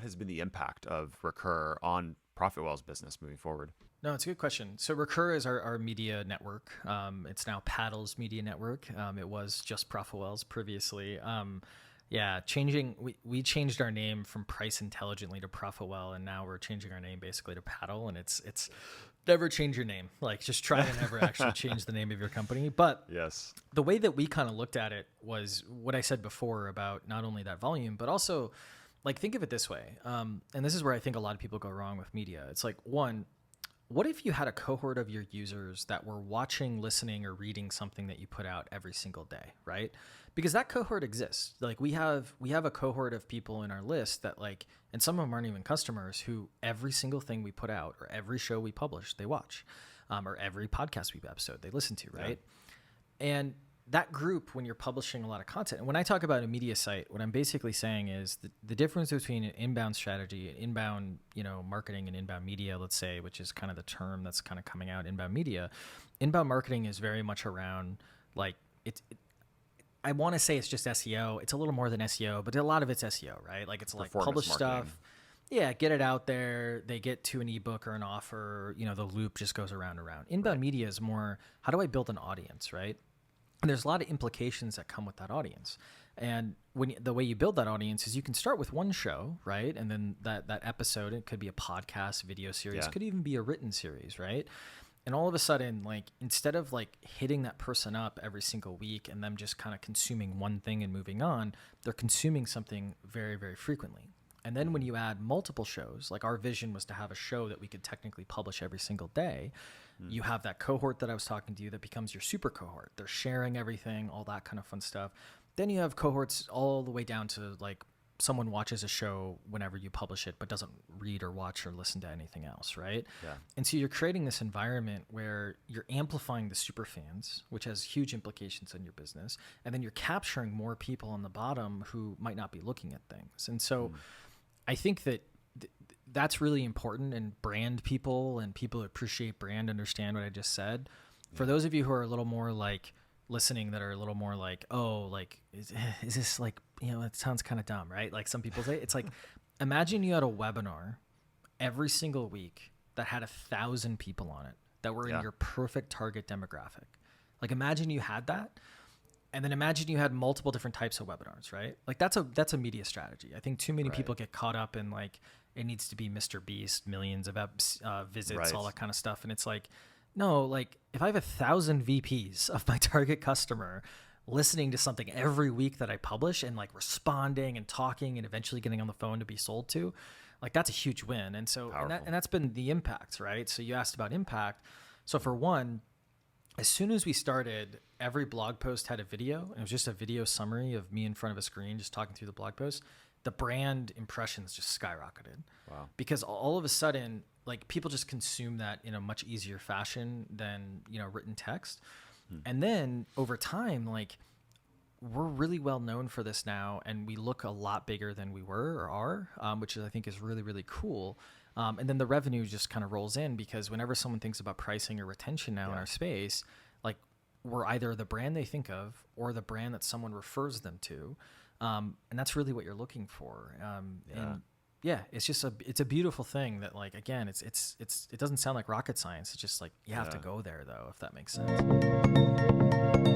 has been the impact of Recur on ProfitWell's business moving forward? No, it's a good question. So Recur is our media network. It's now Paddle's media network. It was just ProfitWell's previously. We changed our name from Price Intelligently to ProfitWell, and now we're changing our name basically to Paddle. And it's never change your name. Like, just try to never actually change the name of your company. But yes, the way that we kind of looked at it was what I said before about not only that volume, but also, like, think of it this way. And this is where I think a lot of people go wrong with media. It's like, one, what if you had a cohort of your users that were watching, listening, or reading something that you put out every single day, right? Because that cohort exists. Like, we have a cohort of people in our list that, like, and some of them aren't even customers, who every single thing we put out or every show we publish, they watch, or every podcast we episode they listen to, right? Yeah. And that group, when you're publishing a lot of content, and when I talk about a media site, what I'm basically saying is the difference between an inbound strategy, an inbound, marketing, and inbound media, let's say, which is kind of the term that's kind of coming out, inbound media. Inbound marketing is very much around, like, I want to say it's just SEO. It's a little more than SEO, but a lot of it's SEO, right? Like, it's like publish marketing stuff. Yeah, get it out there. They get to an ebook or an offer, the loop just goes around and around. Inbound media is more, how do I build an audience, right? And there's a lot of implications that come with that audience. And the way you build that audience is you can start with one show, right? And then that episode, it could be a podcast, video series, could even be a written series, right? And all of a sudden, like, instead of like hitting that person up every single week and them just kind of consuming one thing and moving on, they're consuming something very, very frequently. And then when you add multiple shows, like our vision was to have a show that we could technically publish every single day, you have that cohort that I was talking to you that becomes your super cohort. They're sharing everything, all that kind of fun stuff. Then you have cohorts all the way down to, like, someone watches a show whenever you publish it, but doesn't read or watch or listen to anything else, right? Yeah. And so you're creating this environment where you're amplifying the super fans, which has huge implications in your business. And then you're capturing more people on the bottom who might not be looking at things. And so I think that that's really important, and brand people and people who appreciate brand understand what I just said. Yeah. For those of you who are a little more like listening, that are a little more like, oh, like, is this like, it sounds kind of dumb, right? Like some people say, it's like, imagine you had a webinar every single week that had 1,000 people on it that were in your perfect target demographic. Like, imagine you had that. And then imagine you had multiple different types of webinars, right? Like, that's a media strategy. I think too many people get caught up in, like, it needs to be Mr. Beast, millions of visits, all that kind of stuff. And it's like, no, like, if I have 1,000 VPs of my target customer listening to something every week that I publish and, like, responding and talking and eventually getting on the phone to be sold to, like, that's a huge win. And so, and that's been the impact, right? So you asked about impact. So for one, as soon as we started, every blog post had a video, and it was just a video summary of me in front of a screen just talking through the blog post. The brand impressions just skyrocketed. Wow. Because all of a sudden, like, people just consume that in a much easier fashion than, written text. And then over time, like, we're really well known for this now, and we look a lot bigger than we were or are, which I think is really, really cool. And then the revenue just kind of rolls in, because whenever someone thinks about pricing or retention now in our space, like, we're either the brand they think of or the brand that someone refers them to. And that's really what you're looking for. And it's just it's a beautiful thing that, like, again, it doesn't sound like rocket science. It's just like, you have to go there though, if that makes sense.